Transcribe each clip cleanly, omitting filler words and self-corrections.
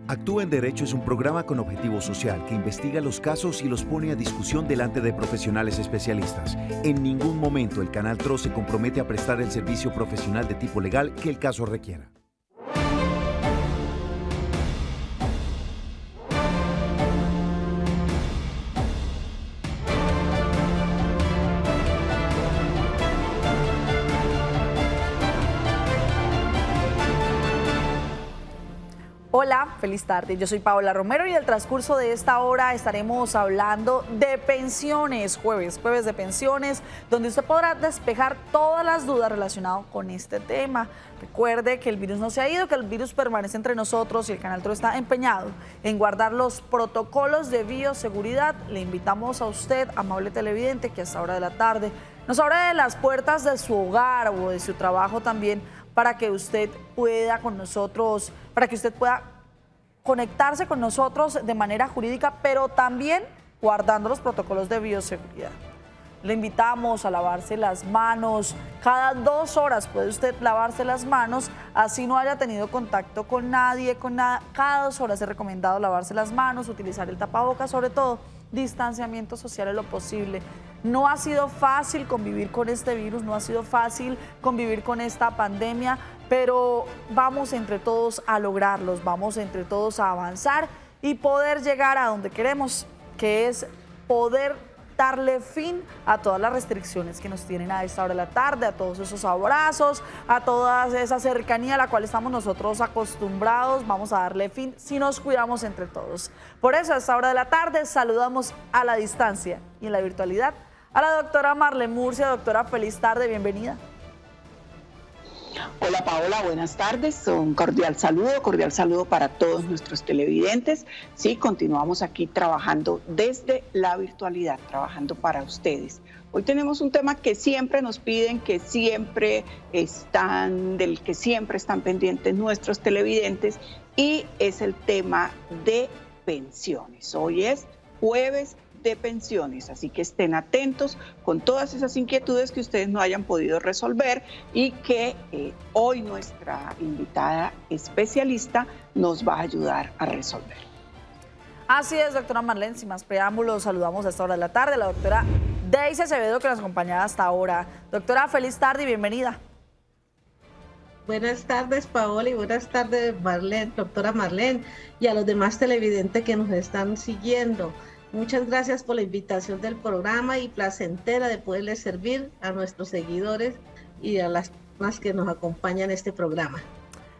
Actúa en Derecho es un programa con objetivo social que investiga los casos y los pone a discusión delante de profesionales especialistas. En ningún momento el Canal TRO se compromete a prestar el servicio profesional de tipo legal que el caso requiera. Hola, feliz tarde. Yo soy Paola Romero y en el transcurso de esta hora estaremos hablando de pensiones, jueves de pensiones, donde usted podrá despejar todas las dudas relacionadas con este tema. Recuerde que el virus no se ha ido, que el virus permanece entre nosotros y el Canal TRO está empeñado en guardar los protocolos de bioseguridad. Le invitamos a usted, amable televidente, que a esta hora de la tarde nos abre de las puertas de su hogar o de su trabajo también, para que usted pueda con nosotros, para que usted pueda conectarse con nosotros de manera jurídica, pero también guardando los protocolos de bioseguridad. Le invitamos a lavarse las manos. Cada 2 horas puede usted lavarse las manos, así no haya tenido contacto con nadie, con nada. Cada 2 horas es recomendado lavarse las manos, utilizar el tapabocas, sobre todo distanciamiento social en lo posible. No ha sido fácil convivir con este virus, no ha sido fácil convivir con esta pandemia, pero vamos entre todos a lograrlos, vamos entre todos a avanzar y poder llegar a donde queremos, que es poder darle fin a todas las restricciones que nos tienen a esta hora de la tarde, a todos esos abrazos, a toda esa cercanía a la cual estamos nosotros acostumbrados. Vamos a darle fin si nos cuidamos entre todos. Por eso a esta hora de la tarde saludamos a la distancia y en la virtualidad a la doctora Marlene Murcia. Doctora, feliz tarde, bienvenida. Hola Paola, buenas tardes, un cordial saludo para todos nuestros televidentes. Sí, continuamos aquí trabajando desde la virtualidad, trabajando para ustedes. Hoy tenemos un tema que siempre nos piden, del que siempre están pendientes nuestros televidentes, y es el tema de pensiones. Hoy es jueves de pensiones, así que estén atentos con todas esas inquietudes que ustedes no hayan podido resolver y que hoy nuestra invitada especialista nos va a ayudar a resolver. Así es, doctora Marlene, sin más preámbulos, saludamos a esta hora de la tarde a la doctora Daisy Acevedo, que nos acompaña hasta ahora. Doctora, feliz tarde y bienvenida. Buenas tardes, Paola, y buenas tardes, Marlene, doctora Marlene, y a los demás televidentes que nos están siguiendo. Muchas gracias por la invitación del programa y placentera de poderles servir a nuestros seguidores y a las personas que nos acompañan en este programa.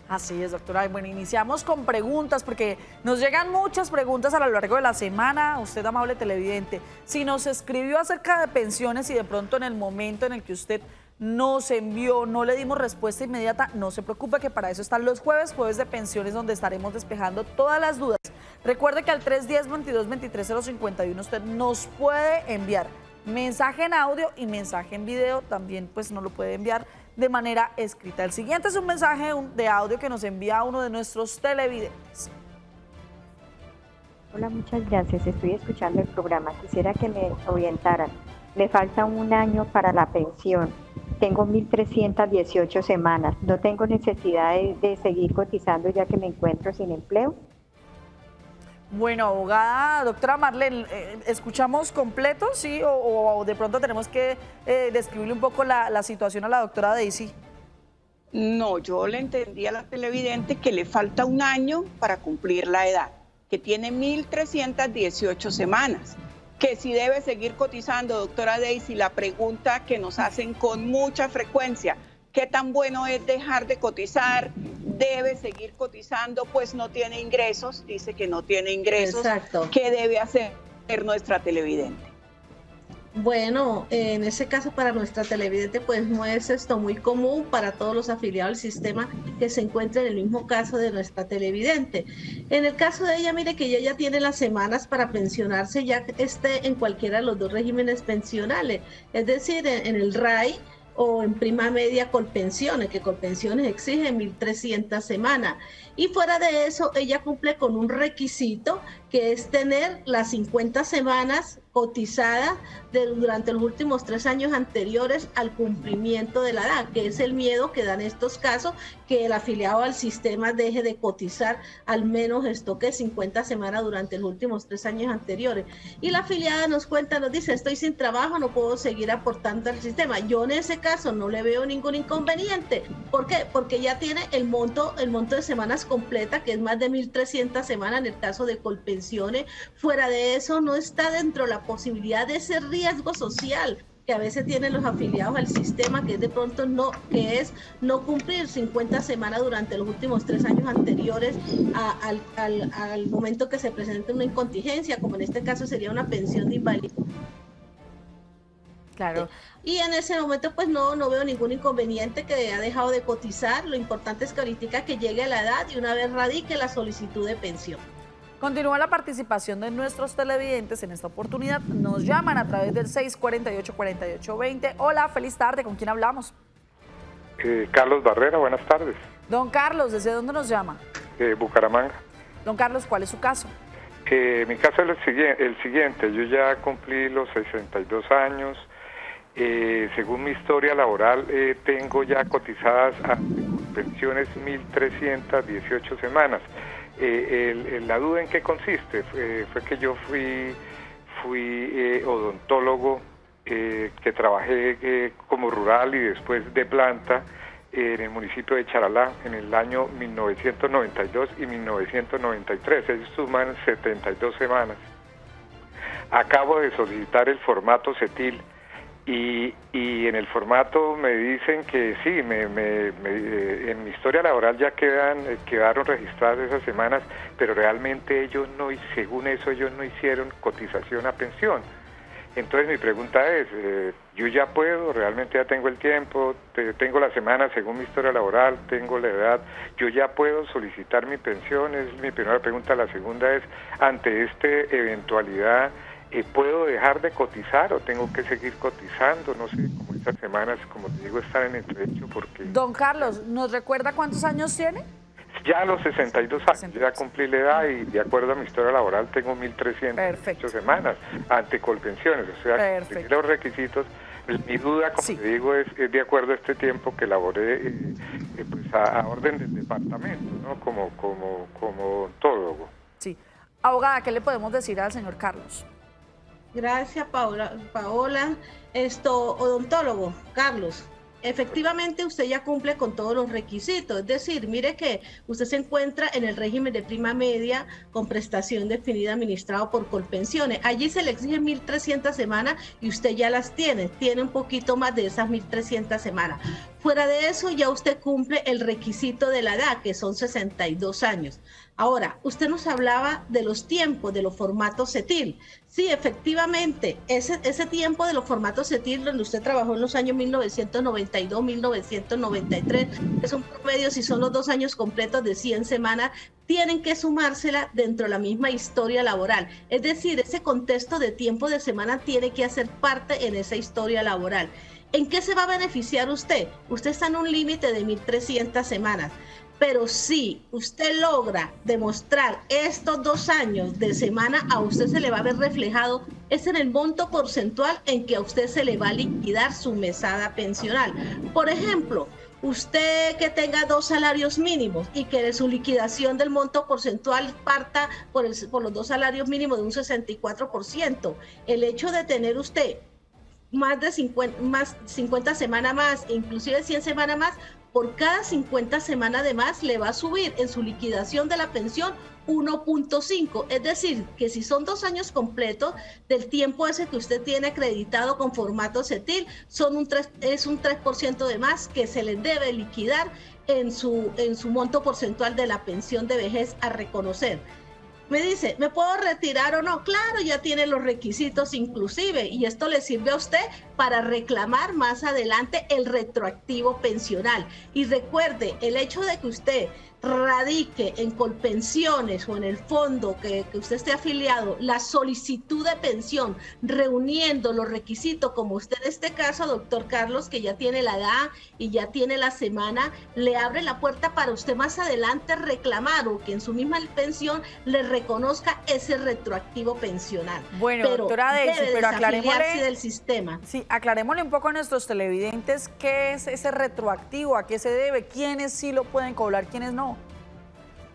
Así es, doctora. Bueno, iniciamos con preguntas porque nos llegan muchas preguntas a lo largo de la semana. Usted, amable televidente, si nos escribió acerca de pensiones y de pronto en el momento en el que usted nos envió, no le dimos respuesta inmediata, no se preocupe, que para eso están los jueves de pensiones, donde estaremos despejando todas las dudas. Recuerde que al 310-22-23-051 usted nos puede enviar mensaje en audio y mensaje en video, también pues nos lo puede enviar de manera escrita. El siguiente es un mensaje de audio que nos envía uno de nuestros televidentes. Hola, muchas gracias, estoy escuchando el programa, quisiera que me orientaran. Me falta un año para la pensión. Tengo 1.318 semanas. ¿No tengo necesidad de seguir cotizando ya que me encuentro sin empleo? Bueno, abogada, doctora Marlene, ¿escuchamos completo, sí? ¿O de pronto tenemos que describirle un poco la situación a la doctora Daisy? No, yo le entendí a la televidente que le falta un año para cumplir la edad, que tiene 1.318 semanas. Que si debe seguir cotizando, doctora Daisy, la pregunta que nos hacen con mucha frecuencia, ¿qué tan bueno es dejar de cotizar? ¿Debe seguir cotizando? Pues no tiene ingresos, dice que no tiene ingresos. Exacto. ¿Qué debe hacer nuestra televidente? Bueno, en ese caso para nuestra televidente pues no es esto muy común para todos los afiliados al sistema que se encuentran en el mismo caso de nuestra televidente. En el caso de ella, mire que ella ya tiene las semanas para pensionarse, ya esté en cualquiera de los dos regímenes pensionales, es decir, en el RAI o en prima media Colpensiones, que Colpensiones exige 1.300 semanas. Y fuera de eso, ella cumple con un requisito que que es tener las 50 semanas cotizadas durante los últimos 3 años anteriores al cumplimiento de la edad, que es el miedo que dan estos casos, que el afiliado al sistema deje de cotizar al menos esto que 50 semanas durante los últimos 3 años anteriores. Y la afiliada nos cuenta, nos dice, estoy sin trabajo, no puedo seguir aportando al sistema. Yo en ese caso no le veo ningún inconveniente. ¿Por qué? Porque ya tiene el monto de semanas completa, que es más de 1.300 semanas en el caso de Colpensiones. Fuera de eso, no está dentro de la posibilidad de ese riesgo social que a veces tienen los afiliados al sistema, que es de pronto no cumplir 50 semanas durante los últimos 3 años anteriores al momento que se presente una incontingencia, como en este caso sería una pensión de invalidez. Claro. Y en ese momento pues no veo ningún inconveniente, que ha dejado de cotizar. Lo importante es que ahorita que llegue a la edad y una vez radique la solicitud de pensión. Continúa la participación de nuestros televidentes en esta oportunidad. Nos llaman a través del 648-4820. Hola, feliz tarde. ¿Con quién hablamos? Carlos Barrera, buenas tardes. Don Carlos, ¿desde dónde nos llama? Bucaramanga. Don Carlos, ¿cuál es su caso? Mi caso es el siguiente. Yo ya cumplí los 62 años. Según mi historia laboral, tengo ya cotizadas a pensiones 1.318 semanas. La duda en qué consiste fue que yo fui odontólogo, que trabajé como rural y después de planta en el municipio de Charalá en el año 1992 y 1993. Ellos suman 72 semanas. Acabo de solicitar el formato CETIL y en el formato me dicen que sí, en mi historia laboral ya quedaron registradas esas semanas, pero realmente ellos según eso ellos no hicieron cotización a pensión. Entonces mi pregunta es, yo ya puedo, realmente ya tengo el tiempo, tengo las semanas según mi historia laboral, tengo la edad, yo ya puedo solicitar mi pensión, es mi primera pregunta. La segunda es, ante esta eventualidad, ¿puedo dejar de cotizar o tengo que seguir cotizando? No sé, como estas semanas, como te digo, están en entredicho porque... Don Carlos, ¿nos recuerda cuántos años tiene? Ya a los 62 años, ya cumplí la edad y de acuerdo a mi historia laboral tengo 1.308 semanas ante Colpensiones, o sea, los requisitos. Mi duda, como te digo, es de acuerdo a este tiempo que laboré pues a orden del departamento, ¿no? Como odontólogo. Sí. Abogada, ¿qué le podemos decir al señor Carlos? Gracias, Paola. Odontólogo, Carlos, efectivamente usted ya cumple con todos los requisitos. Es decir, mire que usted se encuentra en el régimen de prima media con prestación definida administrado por Colpensiones. Allí se le exigen 1.300 semanas y usted ya las tiene un poquito más de esas 1.300 semanas. Fuera de eso, ya usted cumple el requisito de la edad, que son 62 años. Ahora, usted nos hablaba de los tiempos, de los formatos CETIL. Sí, efectivamente, ese tiempo de los formatos CETIL, donde usted trabajó en los años 1992, 1993, es un promedio, si son los 2 años completos de 100 semanas, tienen que sumársela dentro de la misma historia laboral. Es decir, ese contexto de tiempo de semana tiene que hacer parte en esa historia laboral. ¿En qué se va a beneficiar usted? Usted está en un límite de 1.300 semanas. Pero si usted logra demostrar estos 2 años de semana, a usted se le va a ver reflejado, es en el monto porcentual en que a usted se le va a liquidar su mesada pensional. Por ejemplo, usted que tenga 2 salarios mínimos y que de su liquidación del monto porcentual parta por los 2 salarios mínimos de un 64%, el hecho de tener usted más de 50 semanas más, inclusive 100 semanas más, por cada 50 semanas de más le va a subir en su liquidación de la pensión 1.5, es decir, que si son 2 años completos del tiempo ese que usted tiene acreditado con formato CETIL, es un 3% de más que se le debe liquidar en su monto porcentual de la pensión de vejez a reconocer. Me dice, ¿me puedo retirar o no? Claro, ya tiene los requisitos inclusive, y esto le sirve a usted para reclamar más adelante el retroactivo pensional. Y recuerde, el hecho de que usted radique en Colpensiones o en el fondo que usted esté afiliado la solicitud de pensión reuniendo los requisitos, como usted en este caso, doctor Carlos, que ya tiene la edad y ya tiene la semana, le abre la puerta para usted más adelante reclamar o que en su misma pensión le reconozca ese retroactivo pensional. Bueno, doctora Daisy, pero aclarémosle del sistema. Sí, aclarémosle un poco a nuestros televidentes qué es ese retroactivo, a qué se debe, quiénes sí lo pueden cobrar, quiénes no.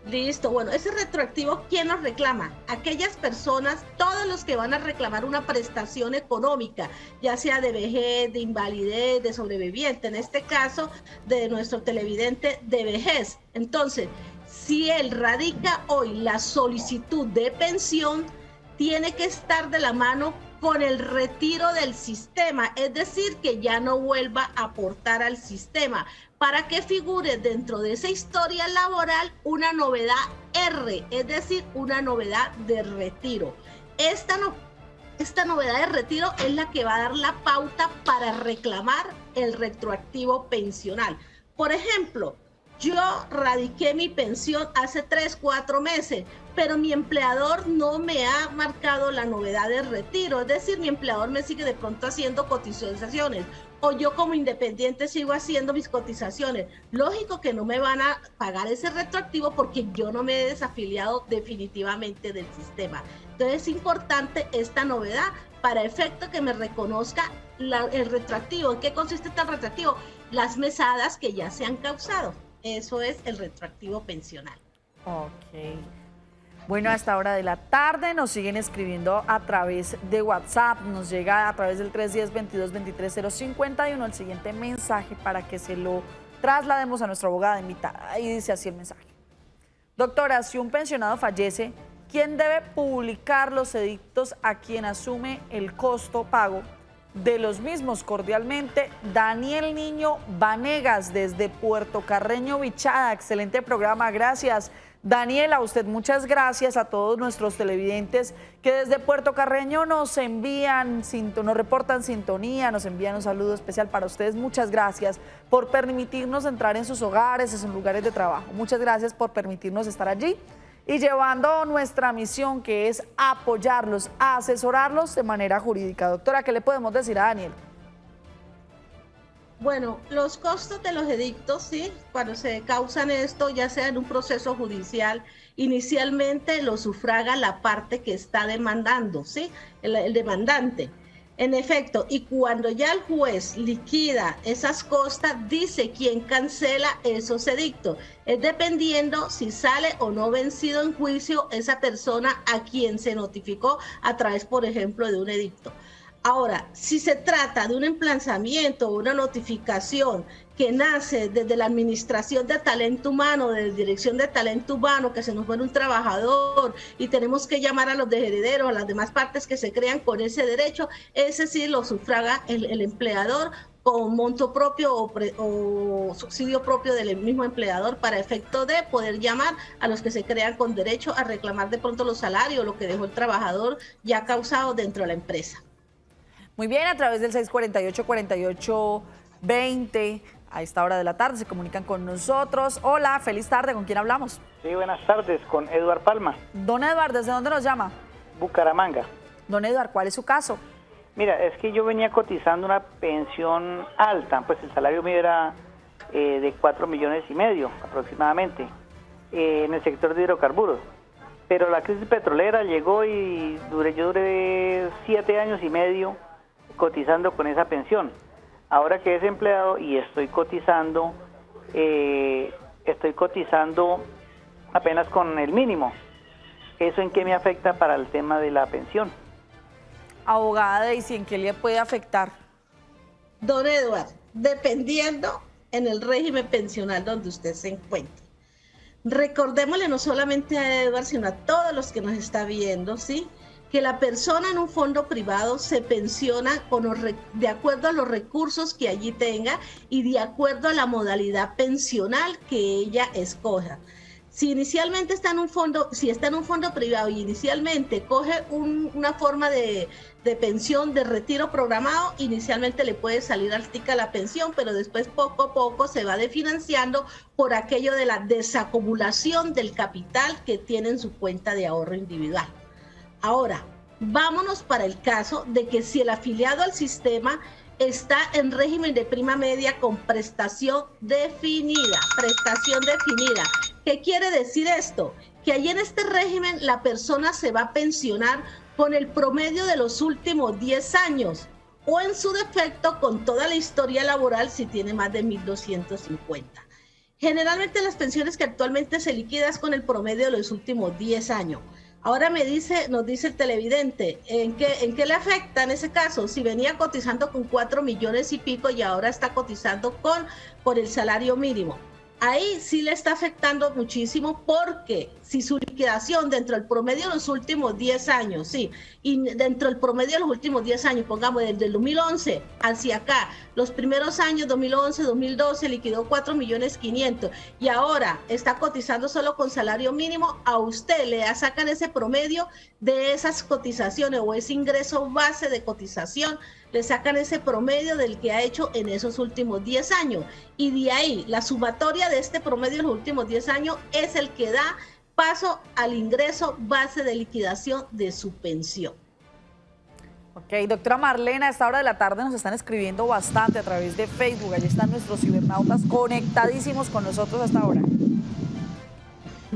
Listo, bueno, ese retroactivo, ¿quién nos reclama? Aquellas personas, todos los que van a reclamar una prestación económica, ya sea de vejez, de invalidez, de sobreviviente, en este caso de nuestro televidente de vejez. Entonces, si él radica hoy la solicitud de pensión, tiene que estar de la mano con el retiro del sistema, es decir, que ya no vuelva a aportar al sistema, para que figure dentro de esa historia laboral una novedad R, es decir, una novedad de retiro. Esta novedad de retiro es la que va a dar la pauta para reclamar el retroactivo pensional. Por ejemplo, yo radiqué mi pensión hace 3, 4 meses, pero mi empleador no me ha marcado la novedad de retiro, es decir, mi empleador me sigue de pronto haciendo cotizaciones, o yo como independiente sigo haciendo mis cotizaciones. Lógico que no me van a pagar ese retroactivo porque yo no me he desafiliado definitivamente del sistema. Entonces es importante esta novedad para efecto que me reconozca el retroactivo. ¿En qué consiste este retroactivo? Las mesadas que ya se han causado. Eso es el retroactivo pensional. Ok. Bueno, a esta hora de la tarde nos siguen escribiendo a través de WhatsApp, nos llega a través del 310-22-23-051 el siguiente mensaje para que se lo traslademos a nuestra abogada invitada. Y dice así el mensaje. Doctora, si un pensionado fallece, ¿quién debe publicar los edictos a quien asume el costo pago de los mismos? Cordialmente, Daniel Niño Vanegas desde Puerto Carreño, Vichada. Excelente programa, gracias. Daniel, a usted muchas gracias, a todos nuestros televidentes que desde Puerto Carreño nos envían, nos reportan sintonía, nos envían un saludo especial para ustedes. Muchas gracias por permitirnos entrar en sus hogares, en sus lugares de trabajo. Muchas gracias por permitirnos estar allí y llevando nuestra misión, que es apoyarlos, asesorarlos de manera jurídica. Doctora, ¿qué le podemos decir a Daniel? Bueno, los costos de los edictos, sí, cuando se causan esto, ya sea en un proceso judicial, inicialmente lo sufraga la parte que está demandando, sí, el demandante. En efecto, y cuando ya el juez liquida esas costas, dice quién cancela esos edictos. Es dependiendo si sale o no vencido en juicio esa persona a quien se notificó a través, por ejemplo, de un edicto. Ahora, si se trata de un emplazamiento o una notificación que nace desde la Administración de Talento Humano, de la Dirección de Talento Humano, que se nos muere un trabajador y tenemos que llamar a los herederos, a las demás partes que se crean con ese derecho, ese sí lo sufraga el empleador con monto propio o subsidio propio del mismo empleador para efecto de poder llamar a los que se crean con derecho a reclamar de pronto los salarios, lo que dejó el trabajador ya causado dentro de la empresa. Muy bien, a través del 648-4820, a esta hora de la tarde se comunican con nosotros. Hola, feliz tarde, ¿con quién hablamos? Sí, buenas tardes, con Eduard Palma. Don Eduard, ¿desde dónde nos llama? Bucaramanga. Don Eduard, ¿cuál es su caso? Mira, es que yo venía cotizando una pensión alta, pues el salario mío era de 4,5 millones aproximadamente, en el sector de hidrocarburos. Pero la crisis petrolera llegó y yo duré 7 años y medio cotizando con esa pensión. Ahora que es empleado y estoy cotizando apenas con el mínimo. ¿Eso en qué me afecta para el tema de la pensión? Abogada Daisy, ¿en qué le puede afectar? Don Eduard, dependiendo en el régimen pensional donde usted se encuentre. Recordémosle no solamente a Eduard, sino a todos los que nos está viendo, ¿sí?, que la persona en un fondo privado se pensiona de acuerdo a los recursos que allí tenga y de acuerdo a la modalidad pensional que ella escoja. Si inicialmente está en un fondo, si está en un fondo privado y inicialmente coge una forma de pensión, de retiro programado, inicialmente le puede salir altica la pensión, pero después poco a poco se va desfinanciando por aquello de la desacumulación del capital que tiene en su cuenta de ahorro individual. Ahora, vámonos para el caso de que si el afiliado al sistema está en régimen de prima media con prestación definida. ¿Qué quiere decir esto? Que ahí en este régimen la persona se va a pensionar con el promedio de los últimos 10 años o en su defecto con toda la historia laboral si tiene más de 1.250. Generalmente las pensiones que actualmente se liquidan es con el promedio de los últimos 10 años. Ahora nos dice el televidente, ¿en qué le afecta en ese caso? Si venía cotizando con 4 millones y pico y ahora está cotizando por el salario mínimo. Ahí sí le está afectando muchísimo porque si su liquidación dentro del promedio de los últimos 10 años, sí, y dentro del promedio de los últimos 10 años, pongamos desde el 2011 hacia acá, los primeros años, 2011, 2012, liquidó 4.500.000 y ahora está cotizando solo con salario mínimo, a usted le sacan ese promedio de esas cotizaciones o ese ingreso base de cotización, le sacan ese promedio del que ha hecho en esos últimos 10 años. Y de ahí, la sumatoria de este promedio de los últimos 10 años es el que da paso al ingreso base de liquidación de su pensión. Ok, doctora Marlena, a esta hora de la tarde nos están escribiendo bastante a través de Facebook. Allí están nuestros cibernautas conectadísimos con nosotros hasta ahora.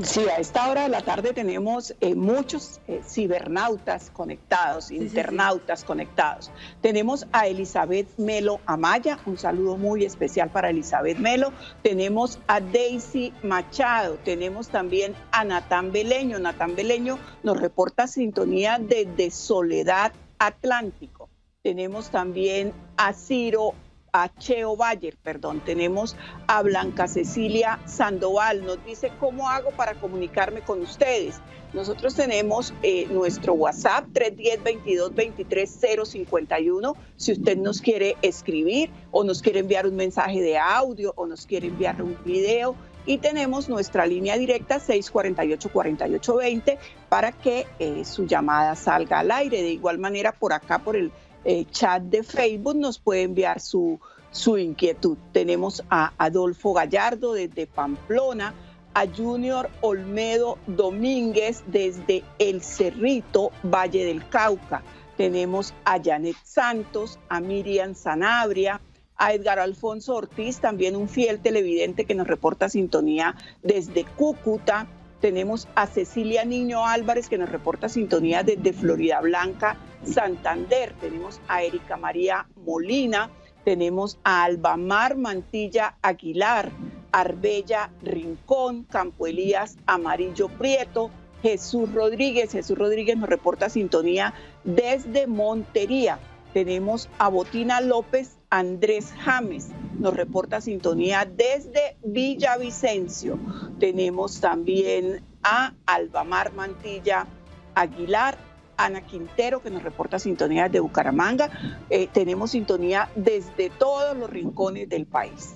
Sí, a esta hora de la tarde tenemos muchos cibernautas conectados, internautas conectados. Tenemos a Elizabeth Melo Amaya, un saludo muy especial para Elizabeth Melo. Tenemos a Daisy Machado, tenemos también a Natán Beleño. Natán Beleño nos reporta sintonía desde Soledad Atlántico. Tenemos también a Cheo Bayer, tenemos a Blanca Cecilia Sandoval, nos dice cómo hago para comunicarme con ustedes. Nosotros tenemos nuestro WhatsApp 310-22-23-051, si usted nos quiere escribir o nos quiere enviar un mensaje de audio o nos quiere enviar un video. Y tenemos nuestra línea directa 648-4820 para que su llamada salga al aire. De igual manera, por acá, por el chat de Facebook, nos puede enviar su inquietud. Tenemos a Adolfo Gallardo desde Pamplona, a Junior Olmedo Domínguez desde El Cerrito, Valle del Cauca. Tenemos a Janet Santos, a Miriam Sanabria, a Edgar Alfonso Ortiz, también un fiel televidente que nos reporta sintonía desde Cúcuta. Tenemos a Cecilia Niño Álvarez que nos reporta sintonía desde Florida Blanca, Santander. Tenemos a Erika María Molina, tenemos a Albamar Mantilla Aguilar, Arbella Rincón, Campo Elías Amarillo Prieto, Jesús Rodríguez nos reporta sintonía desde Montería. Tenemos a Botina López Andrés James, nos reporta sintonía desde Villavicencio. Tenemos también a Albamar Mantilla Aguilar, Ana Quintero, que nos reporta sintonía desde Bucaramanga. Tenemos sintonía desde todos los rincones del país.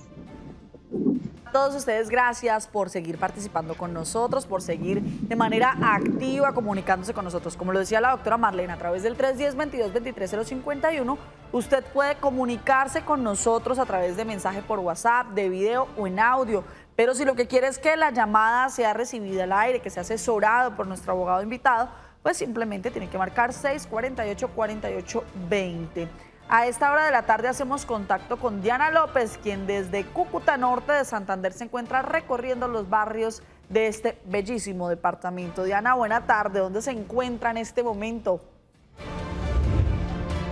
A todos ustedes, gracias por seguir participando con nosotros, por seguir de manera activa comunicándose con nosotros. Como lo decía la doctora Marlena, a través del 310-22-23-051, usted puede comunicarse con nosotros a través de mensaje por WhatsApp, de video o en audio. Pero si lo que quiere es que la llamada sea recibida al aire, que sea asesorado por nuestro abogado invitado, pues simplemente tiene que marcar 648-4820. A esta hora de la tarde hacemos contacto con Diana López, quien desde Cúcuta Norte de Santander se encuentra recorriendo los barrios de este bellísimo departamento. Diana, buena tarde. ¿Dónde se encuentra en este momento?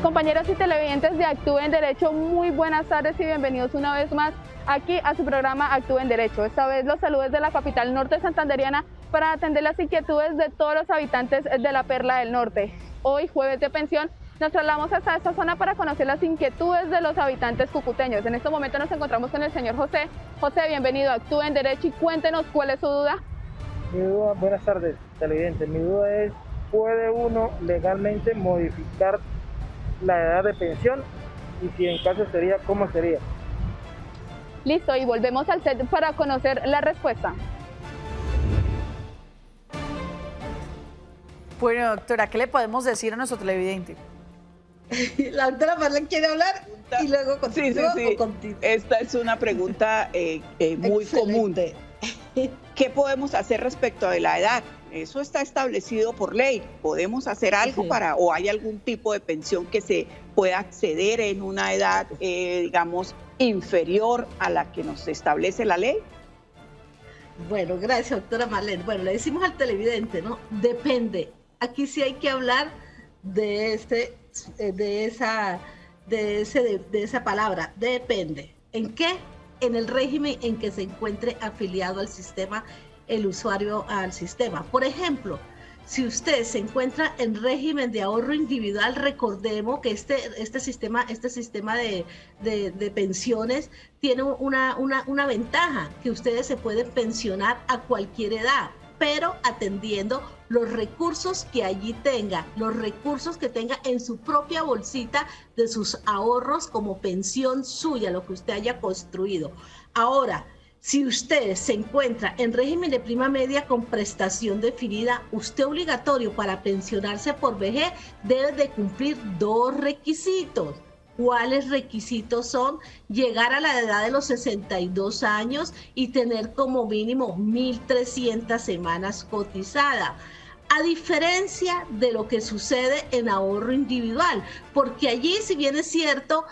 Compañeros y televidentes de Actúen Derecho, muy buenas tardes y bienvenidos una vez más aquí a su programa Actúen Derecho. Esta vez los saludos de la capital norte santanderiana para atender las inquietudes de todos los habitantes de la Perla del Norte. Hoy, jueves de pensión, nos trasladamos hasta esta zona para conocer las inquietudes de los habitantes cucuteños. En este momento nos encontramos con el señor José. José, bienvenido a Actúen Derecho y cuéntenos cuál es su duda. Mi duda, buenas tardes, televidentes. Mi duda es, ¿puede uno legalmente modificar la edad de pensión? Y si en caso sería, ¿cómo sería? Listo, y volvemos al set para conocer la respuesta. Bueno, doctora, ¿qué le podemos decir a nuestro televidente? La doctora Marlene quiere hablar y luego continúa. Sí. Esta es una pregunta muy común. ¿Qué podemos hacer respecto de la edad? Eso está establecido por ley. ¿Podemos hacer algo o hay algún tipo de pensión que se pueda acceder en una edad, digamos, inferior a la que nos establece la ley? Bueno, gracias, doctora Marlene. Bueno, le decimos al televidente, ¿no? Depende. Aquí sí hay que hablar de esa palabra, depende. ¿En qué? En el régimen en que se encuentre afiliado al sistema, el usuario al sistema. Por ejemplo, si usted se encuentra en régimen de ahorro individual, recordemos que este sistema de pensiones tiene una ventaja, que ustedes se pueden pensionar a cualquier edad, pero atendiendo los recursos que allí tenga, los recursos que tenga en su propia bolsita de sus ahorros como pensión suya, lo que usted haya construido. Ahora, si usted se encuentra en régimen de prima media con prestación definida, usted obligatorio para pensionarse por vejez debe de cumplir 2 requisitos. ¿Cuáles requisitos son? Llegar a la edad de los 62 años y tener como mínimo 1.300 semanas cotizadas. A diferencia de lo que sucede en ahorro individual, porque allí, si bien es cierto,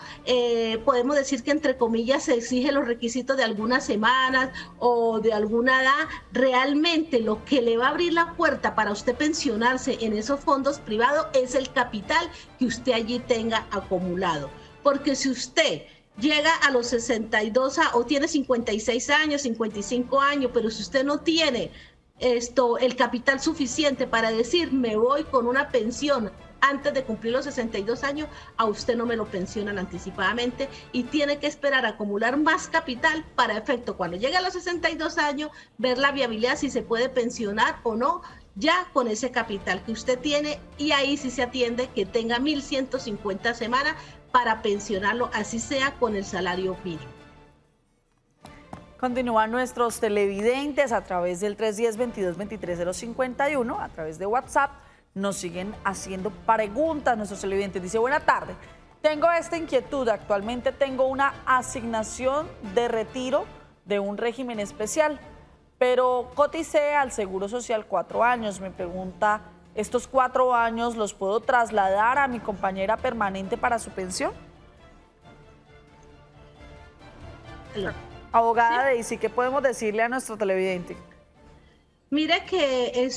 podemos decir que entre comillas se exigen los requisitos de algunas semanas o de alguna edad, realmente lo que le va a abrir la puerta para usted pensionarse en esos fondos privados es el capital que usted allí tenga acumulado. Porque si usted llega a los 62 o tiene 56 años, 55 años, pero si usted no tiene el capital suficiente para decir me voy con una pensión antes de cumplir los 62 años, a usted no me lo pensionan anticipadamente y tiene que esperar a acumular más capital para efecto cuando llegue a los 62 años ver la viabilidad si se puede pensionar o no ya con ese capital que usted tiene, y ahí sí se atiende que tenga 1.150 semanas para pensionarlo, así sea con el salario mínimo. Continúan nuestros televidentes a través del 310-22-23-051, a través de WhatsApp. Nos siguen haciendo preguntas nuestros televidentes. Dice, buena tarde, tengo esta inquietud. Actualmente tengo una asignación de retiro de un régimen especial, pero coticé al Seguro Social 4 años. Me pregunta, ¿estos 4 años los puedo trasladar a mi compañera permanente para su pensión? Abogada Daisy, ¿qué podemos decirle a nuestro televidente? Mire que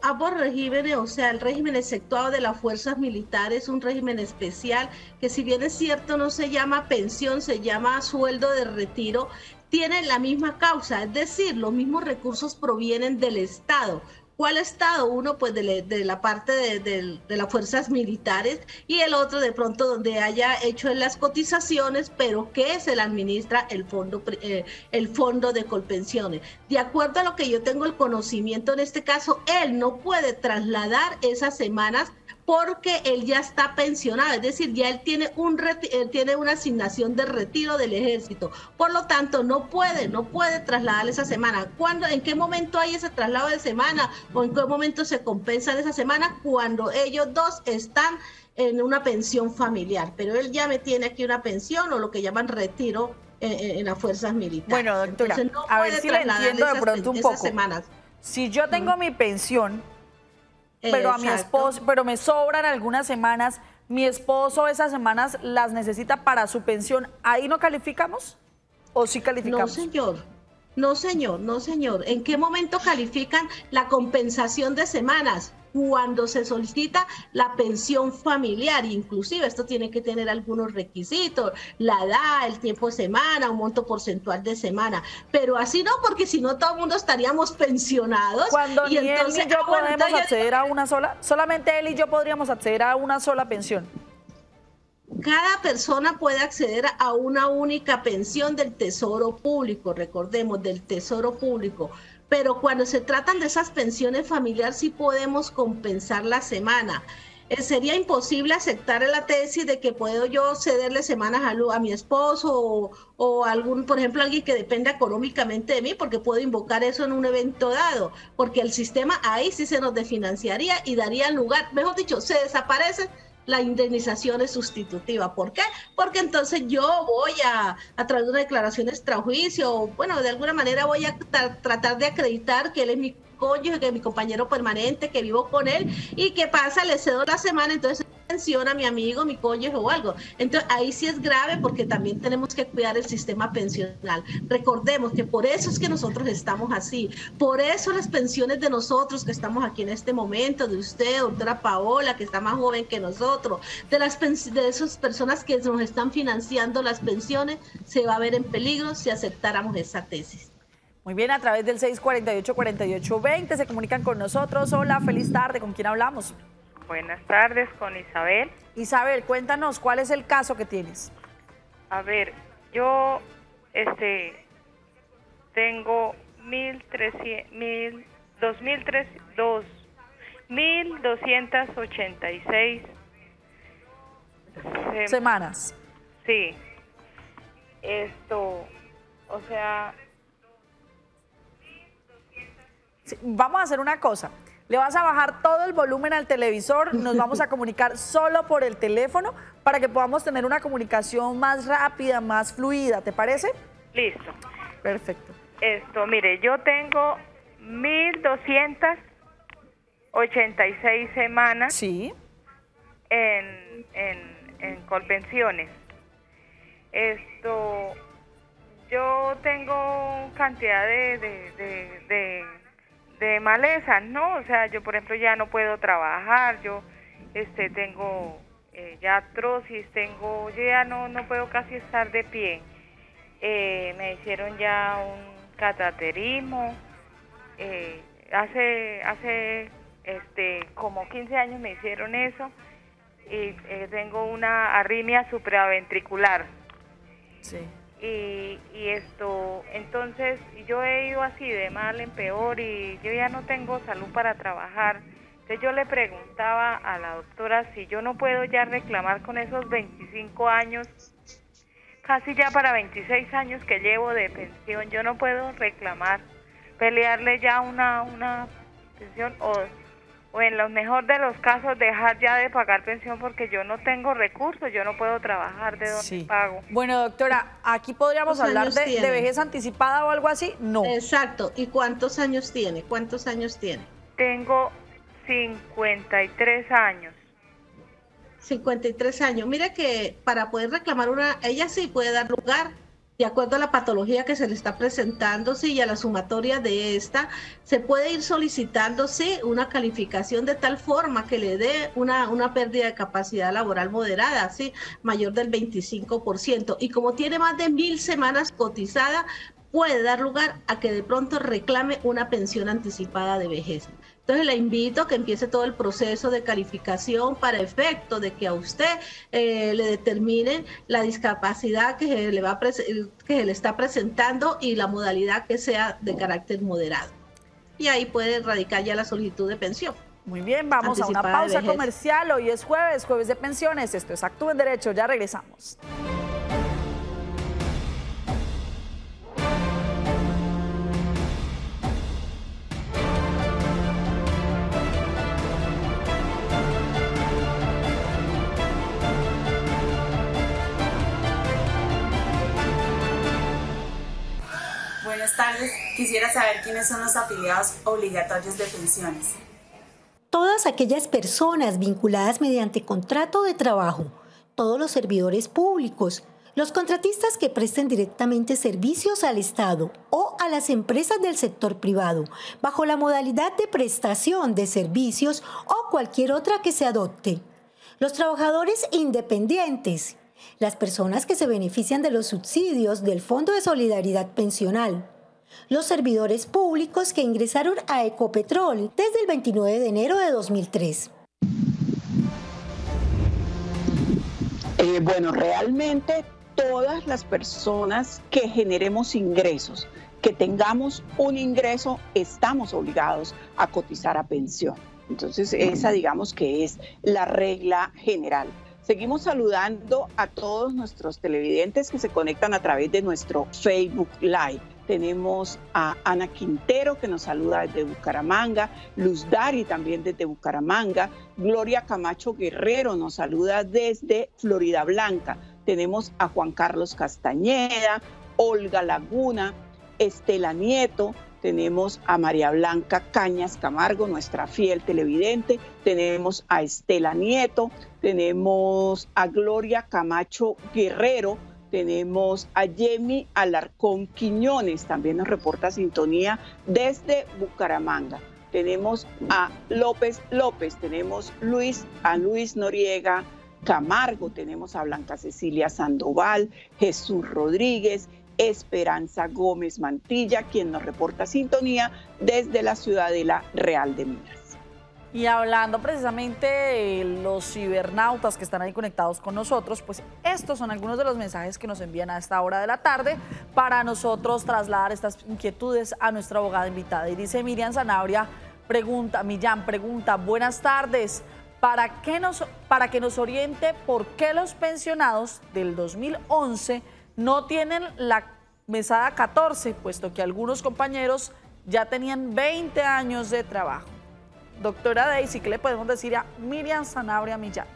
ambos regímenes, o sea, el régimen exceptuado de las fuerzas militares es un régimen especial que, si bien es cierto no se llama pensión, se llama sueldo de retiro, tiene la misma causa, es decir, los mismos recursos provienen del Estado. ¿Cuál Estado? Uno, pues de la parte de las fuerzas militares, y el otro de pronto donde haya hecho las cotizaciones, pero que se le administra el fondo de Colpensiones. De acuerdo a lo que yo tengo el conocimiento, en este caso, él no puede trasladar esas semanas porque él ya está pensionado, es decir, ya él tiene una asignación de retiro del ejército, por lo tanto no puede trasladar esa semana. ¿En qué momento hay ese traslado de semana o en qué momento se compensa de esa semana? Cuando ellos dos están en una pensión familiar, pero él ya me tiene aquí una pensión o lo que llaman retiro en las fuerzas militares. Bueno, doctora, entonces, no a ver si le entiendo de pronto un poco. Si yo tengo mi pensión, pero a mi esposo, pero me sobran algunas semanas, mi esposo esas semanas las necesita para su pensión, ¿ahí no calificamos? ¿O sí calificamos? No, señor. ¿En qué momento califican la compensación de semanas? Cuando se solicita la pensión familiar, inclusive esto tiene que tener algunos requisitos, la edad, el tiempo de semana, un monto porcentual de semana, pero así no, porque si no todo el mundo estaríamos pensionados. Cuando ni entonces, él ni yo podemos acceder a una sola, solamente él y yo podríamos acceder a una sola pensión. Cada persona puede acceder a una única pensión del Tesoro Público, recordemos, del Tesoro Público. Pero cuando se tratan de esas pensiones familiares sí podemos compensar la semana. sería imposible aceptar la tesis de que puedo yo cederle semanas a mi esposo o algún, por ejemplo, alguien que dependa económicamente de mí, porque puedo invocar eso en un evento dado, porque el sistema ahí sí se nos desfinanciaría y daría lugar, mejor dicho, se desaparece la indemnización es sustitutiva. ¿Por qué? Porque entonces yo voy a través de una declaración extrajuicio, bueno, de alguna manera voy a tratar de acreditar que él es mi cónyuge, que es mi compañero permanente, que vivo con él, y ¿qué pasa? Le cedo la semana, entonces pensiona a mi amigo, mi cónyuge o algo. Entonces ahí sí es grave porque también tenemos que cuidar el sistema pensional. Recordemos que por eso es que nosotros estamos así, por eso las pensiones de nosotros que estamos aquí en este momento, de usted, doctora Paola, que está más joven que nosotros, de esas personas que nos están financiando las pensiones, se va a ver en peligro si aceptáramos esa tesis. Muy bien, a través del 648-4820 se comunican con nosotros. Hola, feliz tarde, ¿con quién hablamos? Buenas tardes, con Isabel. Isabel, cuéntanos, ¿cuál es el caso que tienes? A ver, yo tengo 1.286 semanas. Sí. O sea... Sí, vamos a hacer una cosa. Le vas a bajar todo el volumen al televisor, nos vamos a comunicar solo por el teléfono para que podamos tener una comunicación más rápida, más fluida, ¿te parece? Listo. Perfecto. Mire, yo tengo 1.286 semanas sí. en Colpensiones. Yo tengo cantidad de malezas, ¿no? O sea, yo por ejemplo ya no puedo trabajar, yo tengo ya artrosis, yo ya no puedo casi estar de pie. Me hicieron ya un cateterismo, hace como 15 años me hicieron eso y tengo una arritmia supraventricular. Sí. Y entonces yo he ido así de mal en peor y yo ya no tengo salud para trabajar. Entonces yo le preguntaba a la doctora si yo no puedo ya reclamar con esos 25 años, casi ya para 26 años que llevo de pensión, yo no puedo reclamar, pelearle ya una pensión o en lo mejor de los casos dejar ya de pagar pensión porque yo no tengo recursos, yo no puedo trabajar, ¿de dónde pago? Bueno, doctora, aquí podríamos hablar de vejez anticipada o algo así, no. Exacto, ¿y cuántos años tiene? ¿Cuántos años tiene? Tengo 53 años. 53 años. Mira que para poder reclamar ella sí puede dar lugar de acuerdo a la patología que se le está presentando, sí, y a la sumatoria de esta, se puede ir solicitando, sí, una calificación de tal forma que le dé una pérdida de capacidad laboral moderada, sí, mayor del 25%. Y como tiene más de 1.000 semanas cotizadas, puede dar lugar a que de pronto reclame una pensión anticipada de vejez. Entonces le invito a que empiece todo el proceso de calificación para efecto de que a usted le determinen la discapacidad que se le está presentando y la modalidad que sea de carácter moderado. Y ahí puede radicar ya la solicitud de pensión. Muy bien, vamos a una pausa comercial. Hoy es jueves de pensiones. Esto es Actúa en Derecho, ya regresamos. Buenas tardes, quisiera saber quiénes son los afiliados obligatorios de pensiones. Todas aquellas personas vinculadas mediante contrato de trabajo, todos los servidores públicos, los contratistas que presten directamente servicios al Estado o a las empresas del sector privado, bajo la modalidad de prestación de servicios o cualquier otra que se adopte, los trabajadores independientes, las personas que se benefician de los subsidios del Fondo de Solidaridad Pensional, los servidores públicos que ingresaron a Ecopetrol desde el 29 de enero de 2003. Bueno, realmente todas las personas que generemos ingresos, que tengamos un ingreso, estamos obligados a cotizar a pensión. Entonces, esa digamos que es la regla general. Seguimos saludando a todos nuestros televidentes que se conectan a través de nuestro Facebook Live. Tenemos a Ana Quintero, que nos saluda desde Bucaramanga, Luz Dari también desde Bucaramanga, Gloria Camacho Guerrero nos saluda desde Florida Blanca. Tenemos a Juan Carlos Castañeda, Olga Laguna, Estela Nieto, tenemos a María Blanca Cañas Camargo, nuestra fiel televidente, tenemos a Estela Nieto, tenemos a Gloria Camacho Guerrero, tenemos a Yemi Alarcón Quiñones, también nos reporta sintonía desde Bucaramanga. Tenemos a López López, tenemos a Luis Noriega Camargo, tenemos a Blanca Cecilia Sandoval, Jesús Rodríguez, Esperanza Gómez Mantilla, quien nos reporta sintonía desde la Ciudadela Real de Minas. Y hablando precisamente de los cibernautas que están ahí conectados con nosotros, pues estos son algunos de los mensajes que nos envían a esta hora de la tarde para nosotros trasladar estas inquietudes a nuestra abogada invitada. Y dice Millán pregunta, buenas tardes, para que nos oriente por qué los pensionados del 2011 no tienen la mesada 14, puesto que algunos compañeros ya tenían 20 años de trabajo. Doctora Daisy, ¿qué le podemos decir a Miriam Sanabria Millán?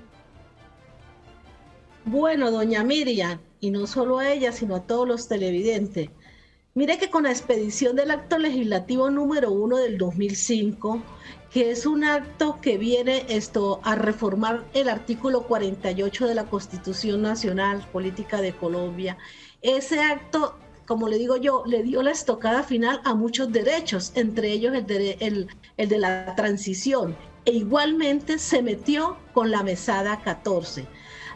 Bueno, doña Miriam, y no solo a ella, sino a todos los televidentes, mire que con la expedición del acto legislativo número 1 del 2005, que es un acto que viene a reformar el artículo 48 de la Constitución Nacional Política de Colombia. Ese acto, como le digo yo, le dio la estocada final a muchos derechos, entre ellos el de la transición, e igualmente se metió con la mesada 14.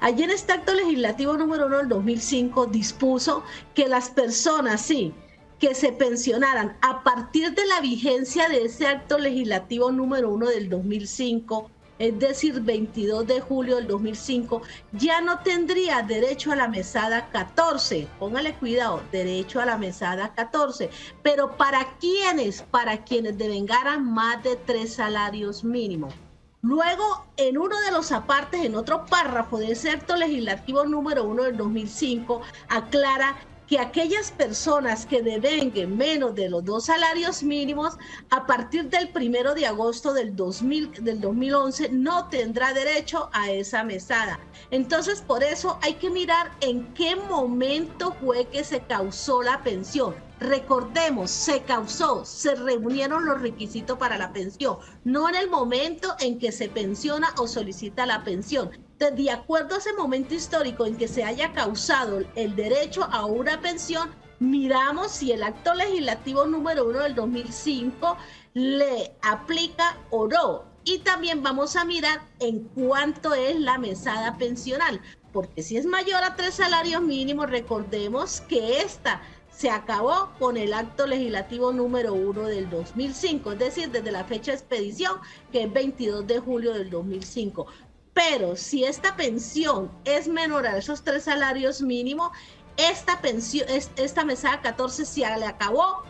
Allí en este acto legislativo número 1 del 2005 dispuso que las personas, sí, que se pensionaran a partir de la vigencia de ese acto legislativo número 1 del 2005, es decir, 22 de julio del 2005, ya no tendría derecho a la mesada 14. Póngale cuidado, derecho a la mesada 14. Pero ¿para quiénes? Para quienes devengaran más de 3 salarios mínimos. Luego, en uno de los apartes, en otro párrafo de ese acto legislativo número 1 del 2005, aclara que aquellas personas que devenguen menos de los 2 salarios mínimos a partir del 1 de agosto del 2011 no tendrá derecho a esa mesada. Entonces, por eso hay que mirar en qué momento fue que se causó la pensión. Recordemos, se reunieron los requisitos para la pensión, no en el momento en que se pensiona o solicita la pensión. Entonces, de acuerdo a ese momento histórico en que se haya causado el derecho a una pensión, miramos si el acto legislativo número 1 del 2005 le aplica o no. Y también vamos a mirar en cuánto es la mesada pensional, porque si es mayor a 3 salarios mínimos, recordemos que esta se acabó con el acto legislativo número 1 del 2005, es decir, desde la fecha de expedición, que es 22 de julio del 2005. Pero si esta pensión es menor a esos 3 salarios mínimos, esta mesada 14 se le acabó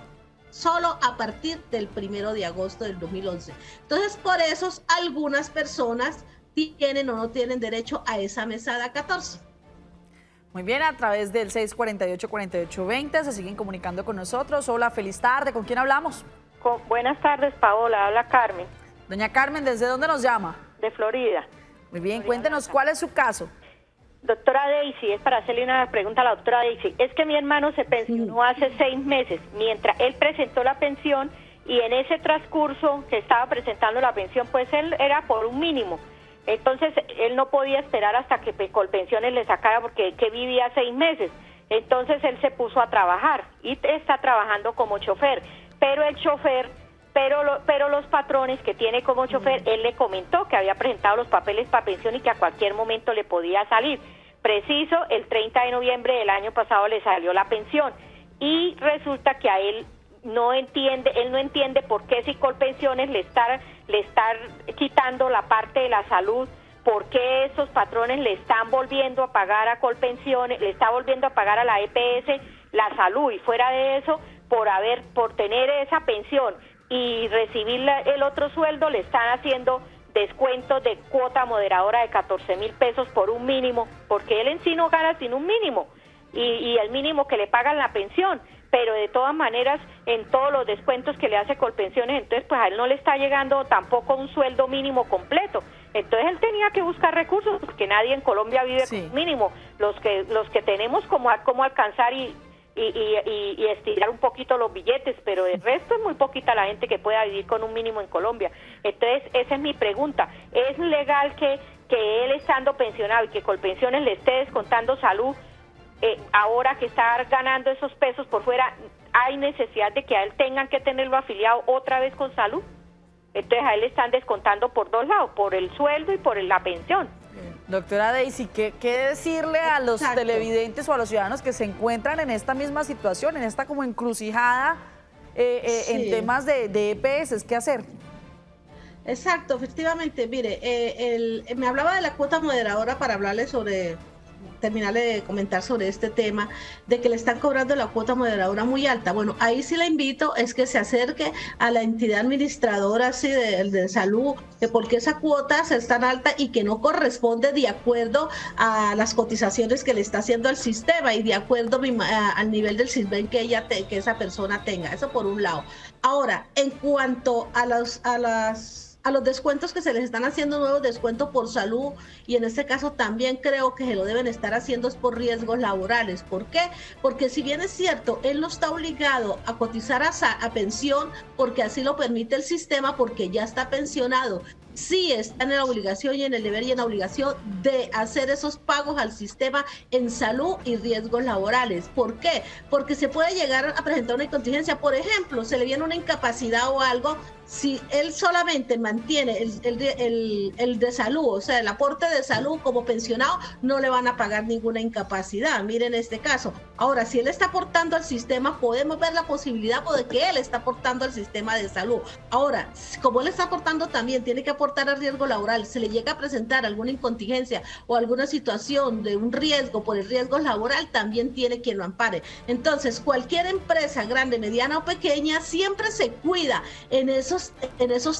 solo a partir del 1 de agosto del 2011. Entonces, por eso algunas personas tienen o no tienen derecho a esa mesada 14. Muy bien, a través del 648-4820 se siguen comunicando con nosotros. Hola, feliz tarde. ¿Con quién hablamos? Buenas tardes, Paola. Habla Carmen. Doña Carmen, ¿desde dónde nos llama? De Florida. Muy bien, cuéntenos cuál es su caso. Doctora Daisy, es para hacerle una pregunta a la doctora Daisy. Es que mi hermano se pensionó hace 6 meses, mientras él presentó la pensión, y en ese transcurso que estaba presentando la pensión, pues él era por un mínimo. Entonces, él no podía esperar hasta que Colpensiones le sacara, porque que vivía 6 meses. Entonces, él se puso a trabajar y está trabajando como chofer. Pero el chofer, pero los patrones que tiene como chofer, él le comentó que había presentado los papeles para pensión y que a cualquier momento le podía salir. Preciso, el 30 de noviembre del año pasado le salió la pensión. Y resulta que a él él no entiende por qué si Colpensiones le está quitando la parte de la salud, por qué esos patrones le están volviendo a pagar a Colpensiones, le está volviendo a pagar a la EPS la salud, y fuera de eso, por tener esa pensión y recibir el otro sueldo, le están haciendo descuentos de cuota moderadora de 14.000 pesos por un mínimo, porque él en sí no gana sin un mínimo y el mínimo que le pagan la pensión, pero de todas maneras en todos los descuentos que le hace Colpensiones, entonces pues a él no le está llegando tampoco un sueldo mínimo completo. Entonces él tenía que buscar recursos, porque nadie en Colombia vive con un mínimo. Los que tenemos como alcanzar y estirar un poquito los billetes, pero el resto es muy poquita la gente que pueda vivir con un mínimo en Colombia. Entonces esa es mi pregunta. ¿Es legal que él, estando pensionado y que Colpensiones le esté descontando salud, ahora que está ganando esos pesos por fuera, hay necesidad de que a él tengan que tenerlo afiliado otra vez con salud? Entonces a él le están descontando por dos lados, por el sueldo y por la pensión. Doctora Daisy, ¿qué decirle a los televidentes o a los ciudadanos que se encuentran en esta misma situación, en esta como encrucijada en temas de EPS? ¿Qué hacer? Exacto, efectivamente. Mire, me hablaba de la cuota moderadora para hablarle terminarle de comentar sobre este tema de que le están cobrando la cuota moderadora muy alta. Bueno, ahí sí la invito es que se acerque a la entidad administradora de salud, que porque esa cuota es tan alta y que no corresponde de acuerdo a las cotizaciones que le está haciendo al sistema y de acuerdo al nivel del CISBEN que esa persona tenga. Eso por un lado. Ahora, en cuanto a los descuentos que se les están haciendo, nuevos descuentos por salud, y en este caso también creo que se lo deben estar haciendo es por riesgos laborales. ¿Por qué? Porque si bien es cierto, él no está obligado a cotizar a pensión porque así lo permite el sistema, porque ya está pensionado, sí está en la obligación y en el deber y en la obligación de hacer esos pagos al sistema en salud y riesgos laborales. ¿Por qué? Porque se puede llegar a presentar una contingencia. Por ejemplo, se le viene una incapacidad o algo, si él solamente mantiene el de salud, o sea, el aporte de salud como pensionado, no le van a pagar ninguna incapacidad. Miren este caso. Ahora, si él está aportando al sistema, podemos ver la posibilidad de que él está aportando al sistema de salud. Ahora, como él está aportando también, tiene que aportar a riesgo laboral. Se le llega a presentar alguna incontingencia o alguna situación de un riesgo por el riesgo laboral, también tiene quien lo ampare. Entonces, cualquier empresa, grande, mediana o pequeña, siempre se cuida en esos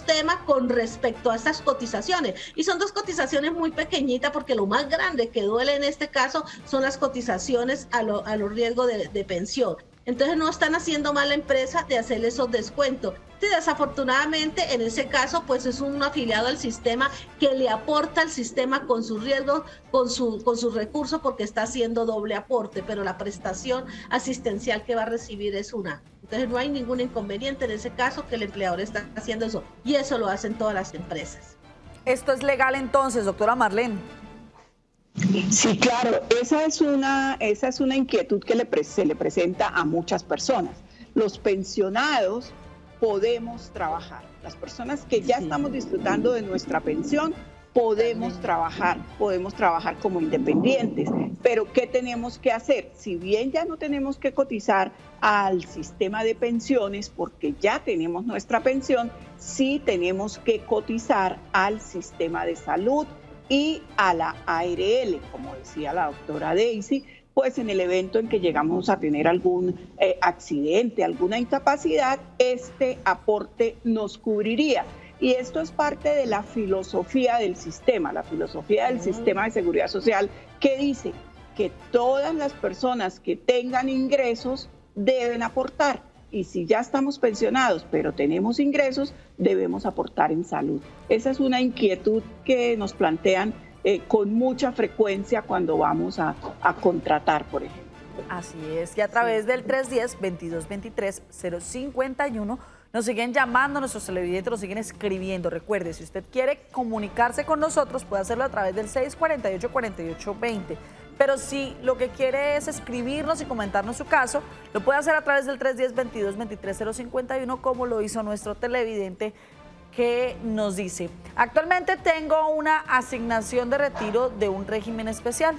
temas con respecto a estas cotizaciones. Y son dos cotizaciones muy pequeñitas, porque lo más grande que duele en este caso son las cotizaciones a los riesgos de pensión. Entonces no están haciendo mal la empresa de hacerle esos descuentos. Sí, desafortunadamente en ese caso pues es un afiliado al sistema que le aporta al sistema con sus riesgos, con sus recursos, porque está haciendo doble aporte, pero la prestación asistencial que va a recibir es una. Entonces no hay ningún inconveniente en ese caso que el empleador está haciendo eso, y eso lo hacen todas las empresas. ¿Esto es legal entonces, doctora Marlene? Sí, claro, esa es una inquietud que se le presenta a muchas personas. Los pensionados podemos trabajar, las personas que ya estamos disfrutando de nuestra pensión podemos trabajar como independientes, pero ¿qué tenemos que hacer? Si bien ya no tenemos que cotizar al sistema de pensiones porque ya tenemos nuestra pensión, sí tenemos que cotizar al sistema de salud y a la ARL, como decía la doctora Daisy, pues en el evento en que llegamos a tener algún accidente, alguna incapacidad, este aporte nos cubriría. Y esto es parte de la filosofía del sistema, sistema de seguridad social, que dice que todas las personas que tengan ingresos deben aportar. Y si ya estamos pensionados, pero tenemos ingresos, debemos aportar en salud. Esa es una inquietud que nos plantean con mucha frecuencia cuando vamos a contratar, por ejemplo. Así es, y a través del 310-2223-051 nos siguen llamando, nuestros televidentes nos siguen escribiendo. Recuerde, si usted quiere comunicarse con nosotros, puede hacerlo a través del 648-4820. Pero si lo que quiere es escribirnos y comentarnos su caso, lo puede hacer a través del 310-2223-051, como lo hizo nuestro televidente, que nos dice: actualmente tengo una asignación de retiro de un régimen especial,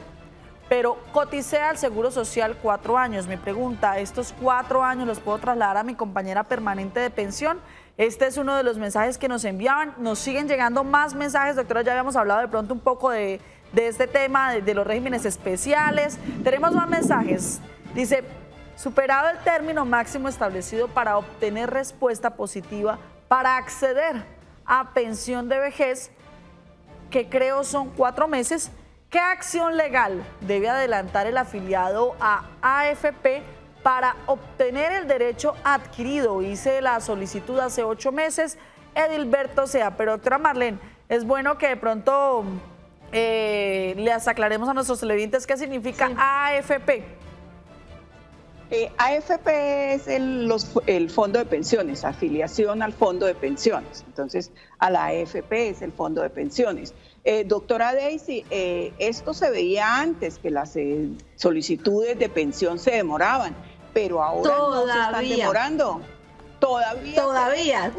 pero coticé al Seguro Social 4 años. Mi pregunta, ¿estos 4 años los puedo trasladar a mi compañera permanente de pensión? Este es uno de los mensajes que nos enviaban. Nos siguen llegando más mensajes, doctora. Ya habíamos hablado de pronto un poco de este tema de los regímenes especiales. Tenemos más mensajes. Dice: superado el término máximo establecido para obtener respuesta positiva para acceder a pensión de vejez, que creo son 4 meses, ¿qué acción legal debe adelantar el afiliado a AFP para obtener el derecho adquirido? Hice la solicitud hace 8 meses, Edilberto Sea. Pero doctora Marlene, es bueno que de pronto les aclaremos a nuestros televidentes qué significa AFP. AFP es el fondo de pensiones, afiliación al fondo de pensiones. Entonces, a la AFP es el fondo de pensiones. Doctora Daisy, esto se veía antes, que las solicitudes de pensión se demoraban, pero ahora no se están demorando. Todavía.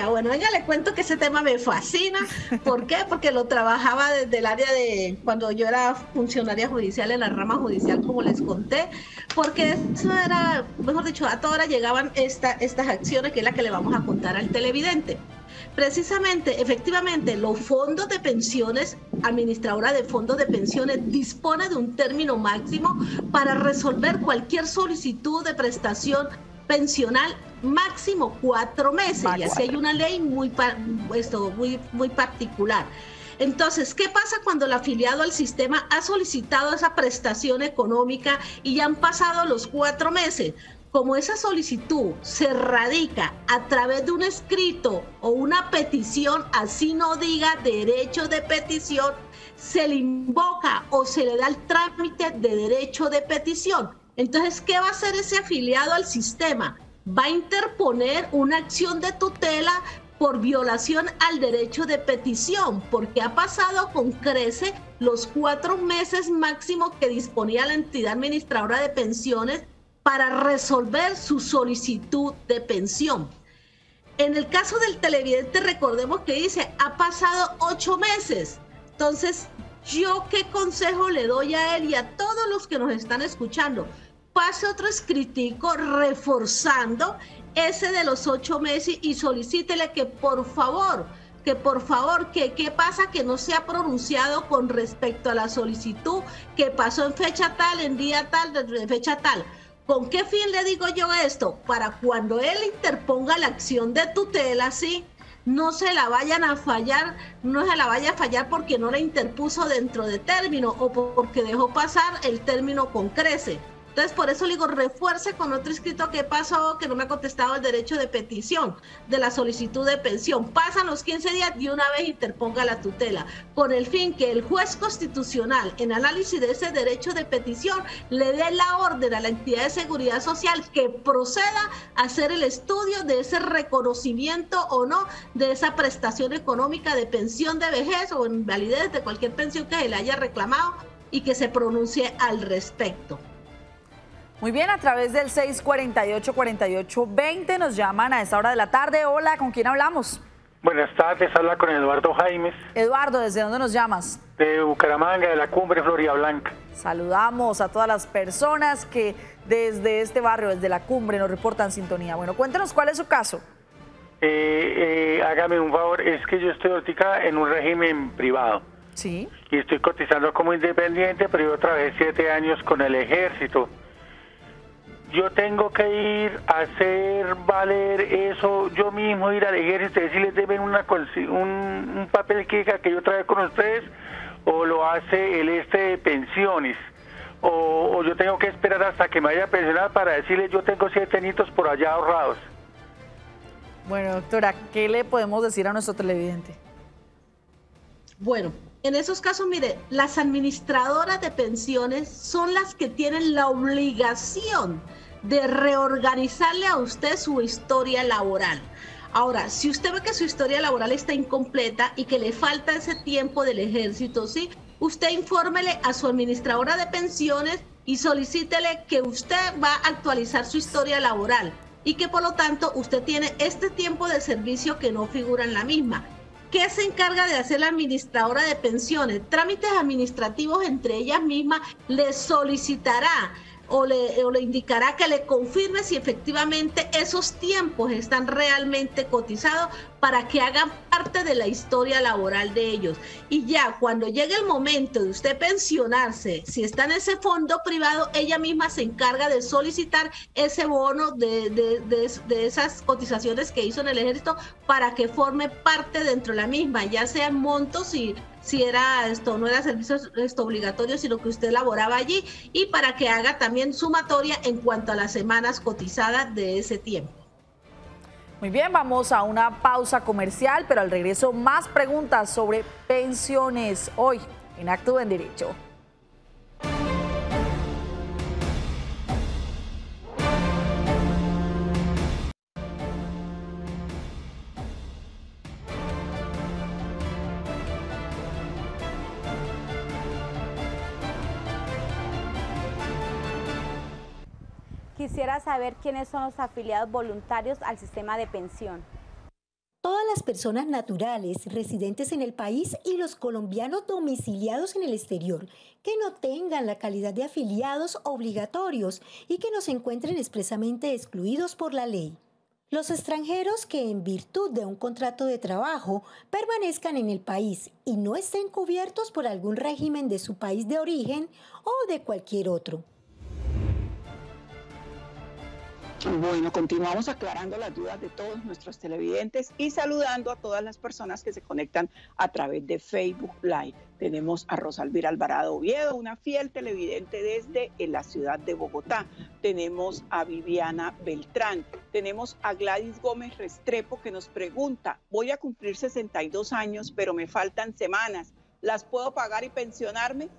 Bueno, venga, le cuento que ese tema me fascina. ¿Por qué? Porque lo trabajaba desde el área de cuando yo era funcionaria judicial en la rama judicial, como les conté, porque eso era, mejor dicho, a toda hora llegaban estas acciones, que es la que le vamos a contar al televidente. Precisamente, efectivamente, los fondos de pensiones, administradora de fondos de pensiones, dispone de un término máximo para resolver cualquier solicitud de prestación pensional, máximo 4 meses, y así hay una ley muy particular. Entonces, ¿qué pasa cuando el afiliado al sistema ha solicitado esa prestación económica y ya han pasado los 4 meses? Como esa solicitud se radica a través de un escrito o una petición, así no diga derecho de petición, se le invoca o se le da el trámite de derecho de petición. Entonces, ¿qué va a hacer ese afiliado al sistema? Va a interponer una acción de tutela por violación al derecho de petición, porque ha pasado con crece los 4 meses máximos que disponía la entidad administradora de pensiones para resolver su solicitud de pensión. En el caso del televidente, recordemos que dice, ha pasado 8 meses. Entonces, ¿yo qué consejo le doy a él y a todos los que nos están escuchando? Pase otro escritico reforzando ese de los 8 meses y solicítele que por favor, qué pasa que no se ha pronunciado con respecto a la solicitud que pasó en fecha tal, en día tal, de fecha tal. ¿Con qué fin le digo yo esto? Para cuando él interponga la acción de tutela, ¿sí?, no se la vayan a fallar, no se la vaya a fallar porque no la interpuso dentro de término o porque dejó pasar el término con crece. Entonces, por eso le digo, refuerce con otro escrito que pasó, que no me ha contestado el derecho de petición de la solicitud de pensión. Pasan los 15 días y una vez interponga la tutela, con el fin que el juez constitucional, en análisis de ese derecho de petición, le dé la orden a la entidad de seguridad social que proceda a hacer el estudio de ese reconocimiento o no de esa prestación económica de pensión de vejez o invalidez de cualquier pensión que se le haya reclamado y que se pronuncie al respecto. Muy bien, a través del 648-4820 nos llaman a esta hora de la tarde. Hola, ¿con quién hablamos? Buenas tardes, habla con Eduardo Jaimes. Eduardo, ¿desde dónde nos llamas? De Bucaramanga, de la Cumbre, Florida Blanca. Saludamos a todas las personas que desde este barrio, desde la Cumbre, nos reportan sintonía. Bueno, cuéntenos cuál es su caso. Hágame un favor, es que yo estoy ahorita en un régimen privado. Sí. Y estoy cotizando como independiente, pero yo trabajé 7 años con el ejército. Yo tengo que ir a hacer valer eso, yo mismo ir al ejército y decirles deben un papel que diga que yo trabajé con ustedes, o lo hace el de pensiones, o yo tengo que esperar hasta que me vaya a pensionar para decirles yo tengo 7 añitos por allá ahorrados. Bueno, doctora, ¿qué le podemos decir a nuestro televidente? Bueno, en esos casos, mire, las administradoras de pensiones son las que tienen la obligación de reorganizarle a usted su historia laboral. Ahora, si usted ve que su historia laboral está incompleta y que le falta ese tiempo del ejército, ¿sí?, usted infórmele a su administradora de pensiones y solicítele que usted va a actualizar su historia laboral y que por lo tanto usted tiene este tiempo de servicio que no figura en la misma. ¿Qué se encarga de hacer la administradora de pensiones? Trámites administrativos entre ellas mismas, le solicitará o le indicará que le confirme si efectivamente esos tiempos están realmente cotizados para que hagan parte de la historia laboral de ellos. Y ya cuando llegue el momento de usted pensionarse, si está en ese fondo privado, ella misma se encarga de solicitar ese bono de esas cotizaciones que hizo en el ejército para que forme parte dentro de la misma, ya sean montos y si era no era servicio obligatorio, sino que usted laboraba allí, y para que haga también sumatoria en cuanto a las semanas cotizadas de ese tiempo. Muy bien, vamos a una pausa comercial, pero al regreso más preguntas sobre pensiones hoy en Actúe en Derecho. Quisiera saber quiénes son los afiliados voluntarios al sistema de pensión. Todas las personas naturales residentes en el país y los colombianos domiciliados en el exterior que no tengan la calidad de afiliados obligatorios y que no se encuentren expresamente excluidos por la ley. Los extranjeros que en virtud de un contrato de trabajo permanezcan en el país y no estén cubiertos por algún régimen de su país de origen o de cualquier otro. Bueno, continuamos aclarando las dudas de todos nuestros televidentes y saludando a todas las personas que se conectan a través de Facebook Live. Tenemos a Rosalvira Alvarado Oviedo, una fiel televidente desde la ciudad de Bogotá. Tenemos a Viviana Beltrán. Tenemos a Gladys Gómez Restrepo que nos pregunta, voy a cumplir 62 años, pero me faltan semanas. ¿Las puedo pagar y pensionarme?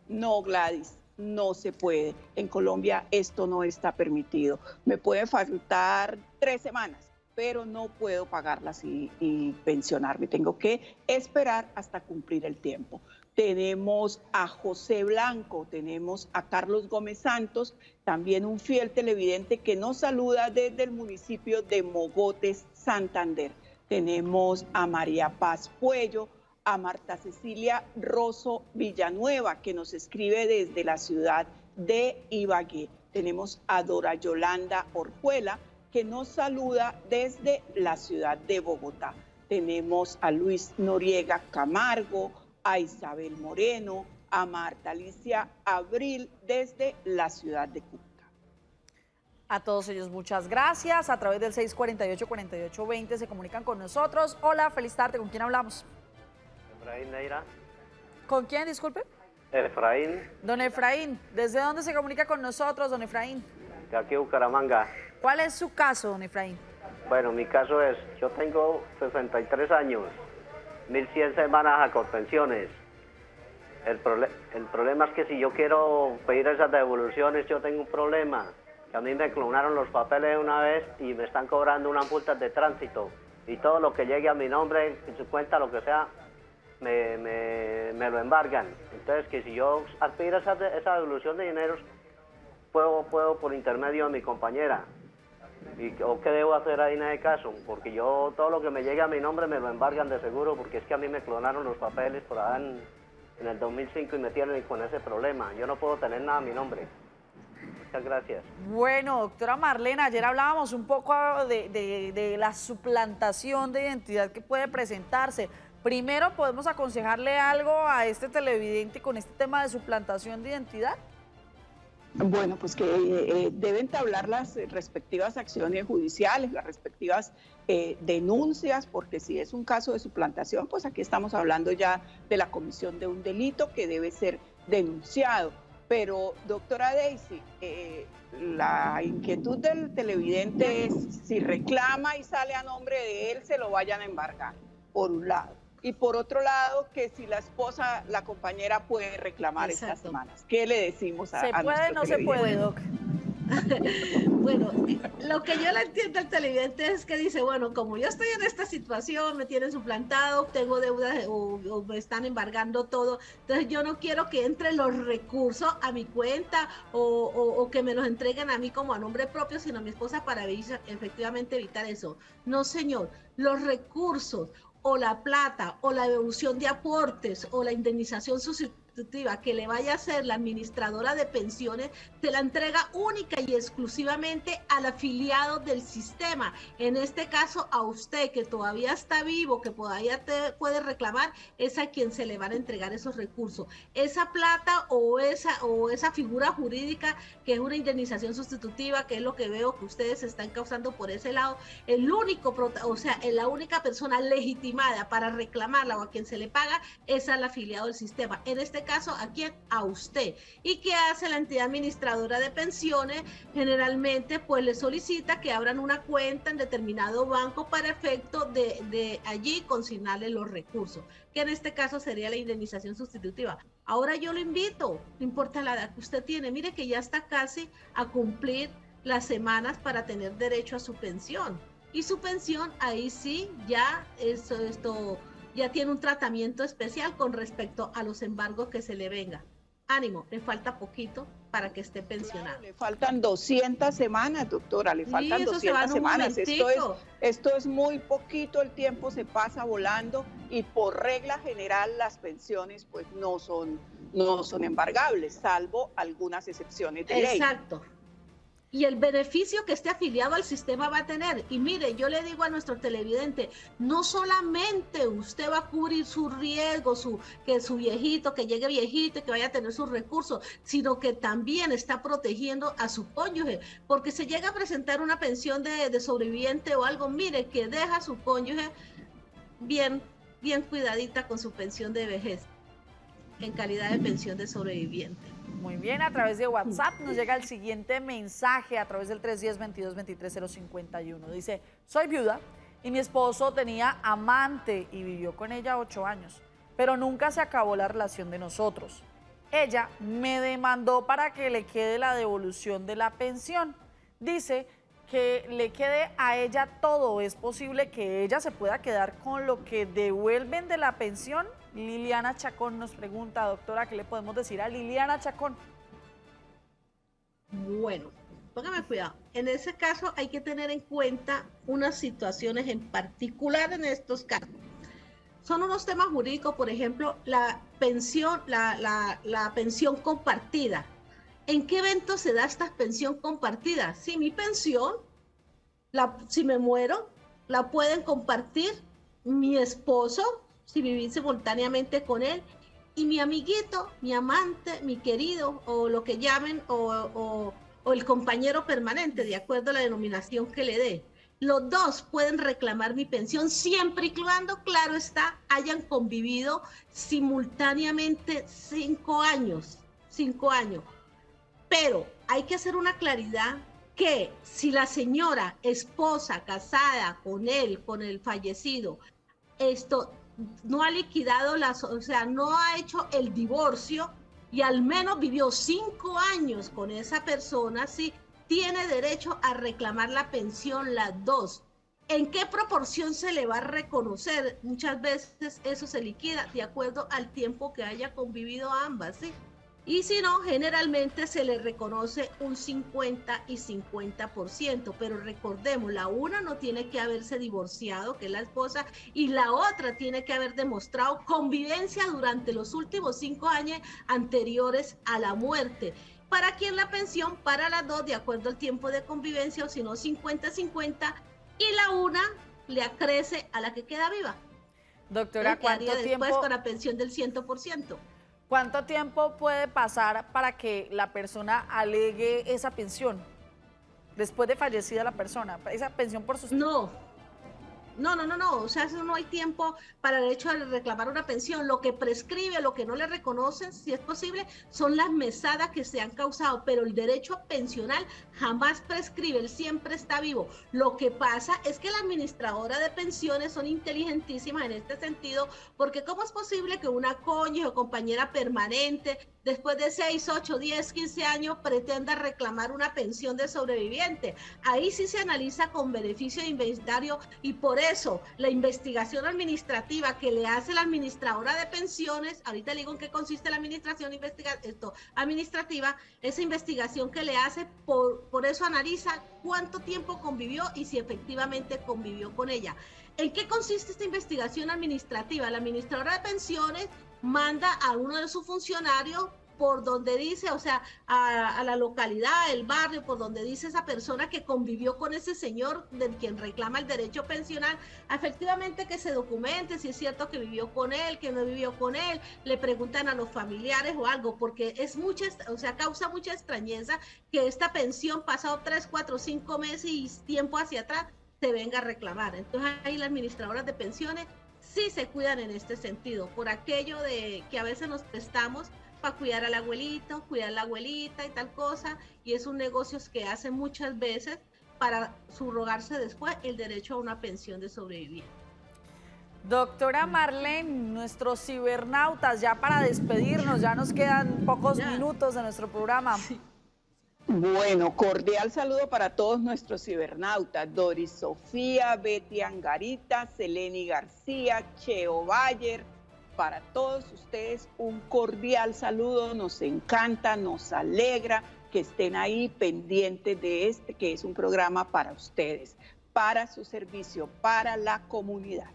No, Gladys. No se puede. En Colombia esto no está permitido. Me puede faltar 3 semanas, pero no puedo pagarlas y pensionarme. Tengo que esperar hasta cumplir el tiempo. Tenemos a José Blanco, tenemos a Carlos Gómez Santos, también un fiel televidente que nos saluda desde el municipio de Mogotes, Santander. Tenemos a María Paz Puello, a Marta Cecilia Rosso Villanueva, que nos escribe desde la ciudad de Ibagué. Tenemos a Dora Yolanda Orjuela, que nos saluda desde la ciudad de Bogotá. Tenemos a Luis Noriega Camargo, a Isabel Moreno, a Marta Alicia Abril desde la ciudad de Cúcuta. A todos ellos muchas gracias. A través del 648-4820 se comunican con nosotros. Hola, feliz tarde. ¿Con quién hablamos? Efraín Neira. ¿Con quién, disculpe? Efraín. Don Efraín, ¿desde dónde se comunica con nosotros, don Efraín? De aquí, Bucaramanga. ¿Cuál es su caso, don Efraín? Bueno, mi caso es, yo tengo 63 años, 1.100 semanas a contenciones. El problema es que si yo quiero pedir esas devoluciones, yo tengo un problema. Que a mí me clonaron los papeles una vez y me están cobrando unas multas de tránsito. Y todo lo que llegue a mi nombre, en su cuenta, lo que sea, me lo embargan. Entonces, que si yo aspiro a esa devolución de dinero, puedo por intermedio de mi compañera. ¿O qué debo hacer ahí en ese caso? Porque yo, todo lo que me llegue a mi nombre me lo embargan de seguro, porque es que a mí me clonaron los papeles por allá en el 2005 y me tienen con ese problema. Yo no puedo tener nada a mi nombre. Muchas gracias. Bueno, doctora Marlena, ayer hablábamos un poco de la suplantación de identidad que puede presentarse. Primero, ¿podemos aconsejarle algo a este televidente con este tema de suplantación de identidad? Bueno, pues que deben entablar las respectivas acciones judiciales, las respectivas denuncias, porque si es un caso de suplantación, pues aquí estamos hablando ya de la comisión de un delito que debe ser denunciado. Pero, doctora Daisy, la inquietud del televidente es si reclama y sale a nombre de él, se lo vayan a embargar, por un lado. Y por otro lado, que si la esposa, la compañera puede reclamar estas semanas. ¿Qué le decimos a ¿Se puede o no se puede, doc? Bueno, lo que yo le entiendo al televidente es que dice, bueno, como yo estoy en esta situación, me tienen suplantado, tengo deudas o me están embargando todo, entonces yo no quiero que entren los recursos a mi cuenta o que me los entreguen a mí como a nombre propio, sino a mi esposa para efectivamente evitar eso. No, señor, los recursos o la plata, o la devolución de aportes, o la indemnización sustitutiva que le vaya a hacer la administradora de pensiones, se la entrega única y exclusivamente al afiliado del sistema. En este caso, a usted que todavía está vivo, que todavía puede reclamar, es a quien se le van a entregar esos recursos. Esa plata o esa figura jurídica que es una indemnización sustitutiva, que es lo que veo que ustedes están causando por ese lado, la única persona legitimada para reclamarla o a quien se le paga es al afiliado del sistema. En este caso, ¿a quién? A usted. ¿Y qué hace la entidad administradora de pensiones? Generalmente, pues le solicita que abran una cuenta en determinado banco para efecto de allí consignarle los recursos, que en este caso sería la indemnización sustitutiva. Ahora yo lo invito, no importa la edad que usted tiene, mire que ya está casi a cumplir las semanas para tener derecho a su pensión. Y su pensión, ahí sí, ya ya tiene un tratamiento especial con respecto a los embargos que se le venga. Ánimo, le falta poquito para que esté pensionado. Claro, le faltan 200 semanas, doctora, le faltan 200 semanas. Esto es muy poquito, el tiempo se pasa volando y por regla general las pensiones pues no son embargables, salvo algunas excepciones de ley. Exacto. Y el beneficio que esté afiliado al sistema va a tener. Y mire, yo le digo a nuestro televidente, no solamente usted va a cubrir su riesgo, que su viejito, que llegue viejito y que vaya a tener sus recursos, sino que también está protegiendo a su cónyuge. Porque se llega a presentar una pensión de sobreviviente o algo, mire, que deja a su cónyuge bien cuidadita con su pensión de vejez, en calidad de pensión de sobreviviente. Muy bien, a través de WhatsApp nos llega el siguiente mensaje a través del 310-22-23-051. Dice, soy viuda y mi esposo tenía amante y vivió con ella 8 años, pero nunca se acabó la relación de nosotros. Ella me demandó para que le quede la devolución de la pensión. Dice que le quede a ella todo. ¿Es posible que ella se pueda quedar con lo que devuelven de la pensión? Liliana Chacón nos pregunta, doctora, ¿qué le podemos decir a Liliana Chacón? Bueno, póngame cuidado. En ese caso hay que tener en cuenta unas situaciones en particular en estos casos. Son unos temas jurídicos, por ejemplo, la pensión compartida. ¿En qué evento se da esta pensión compartida? Si mi pensión, si me muero, la pueden compartir mi esposo, si viví simultáneamente con él, y mi amiguito, mi amante, mi querido, o lo que llamen, o el compañero permanente, de acuerdo a la denominación que le dé. Los dos pueden reclamar mi pensión siempre y cuando, claro está, hayan convivido simultáneamente 5 años. 5 años. Pero hay que hacer una claridad que si la señora esposa casada con él, con el fallecido, no ha liquidado no ha hecho el divorcio y al menos vivió 5 años con esa persona, sí, tiene derecho a reclamar la pensión las dos. ¿En qué proporción se le va a reconocer? Muchas veces eso se liquida de acuerdo al tiempo que haya convivido ambas, ¿sí? Y si no, generalmente se le reconoce un 50 y 50%, pero recordemos, la una no tiene que haberse divorciado, que es la esposa, y la otra tiene que haber demostrado convivencia durante los últimos 5 años anteriores a la muerte. ¿Para quién la pensión? Para las dos, de acuerdo al tiempo de convivencia, o si no, 50-50, y la una le acrece a la que queda viva. Doctora, ¿cuánto tiempo? Después con la pensión del 100%. ¿Cuánto tiempo puede pasar para que la persona alegue esa pensión? Después de fallecida la persona, esa pensión por sus... No, o sea, eso no hay tiempo para el hecho de reclamar una pensión. Lo que prescribe, lo que no le reconocen, si es posible, son las mesadas que se han causado, pero el derecho pensional jamás prescribe, él siempre está vivo. Lo que pasa es que la administradora de pensiones son inteligentísimas en este sentido, porque ¿cómo es posible que una cónyuge o compañera permanente, después de 6, 8, 10, 15 años, pretenda reclamar una pensión de sobreviviente? Ahí sí se analiza con beneficio de inventario, y por eso la investigación administrativa que le hace la administradora de pensiones, ahorita le digo en qué consiste la administración administrativa, esa investigación que le hace, por eso analiza cuánto tiempo convivió y si efectivamente convivió con ella. ¿En qué consiste esta investigación administrativa? La administradora de pensiones manda a uno de sus funcionarios por donde dice, o sea, a la localidad, el barrio, por donde dice esa persona que convivió con ese señor de quien reclama el derecho pensional, efectivamente que se documente si es cierto que vivió con él, que no vivió con él, le preguntan a los familiares o algo, porque es mucha, o sea, causa mucha extrañeza que esta pensión pasado 3, 4, 5 meses y tiempo hacia atrás se venga a reclamar. Entonces ahí las administradoras de pensiones sí se cuidan en este sentido, por aquello de que a veces nos prestamos para cuidar al abuelito, cuidar a la abuelita y tal cosa, y es un negocio que hacen muchas veces para subrogarse después el derecho a una pensión de sobreviviente. Doctora Marlene, nuestros cibernautas, ya para despedirnos, ya nos quedan pocos minutos de nuestro programa. Sí. Bueno, cordial saludo para todos nuestros cibernautas, Doris Sofía, Betty Angarita, Seleni García, Cheo Bayer. Para todos ustedes un cordial saludo, nos encanta, nos alegra que estén ahí pendientes de este, que es un programa para ustedes, para su servicio, para la comunidad.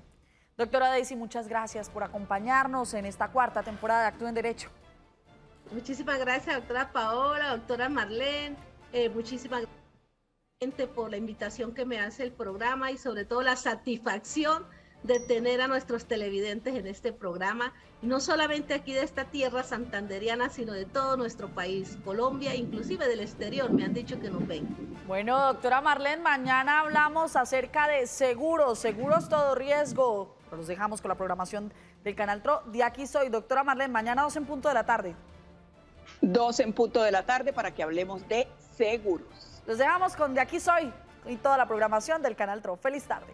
Doctora Daisy, muchas gracias por acompañarnos en esta cuarta temporada de Actúa en Derecho. Muchísimas gracias, doctora Paola, doctora Marlene, muchísimas gracias por la invitación que me hace el programa y sobre todo la satisfacción de tener a nuestros televidentes en este programa, no solamente aquí de esta tierra santanderiana, sino de todo nuestro país, Colombia, inclusive del exterior, me han dicho que nos ven. Bueno, doctora Marlene, mañana hablamos acerca de seguros todo riesgo. Los dejamos con la programación del Canal TRO. De aquí soy, doctora Marlene, mañana 2 en punto de la tarde. 2 en punto de la tarde para que hablemos de seguros. Los dejamos con De aquí soy y toda la programación del Canal TRO. Feliz tarde.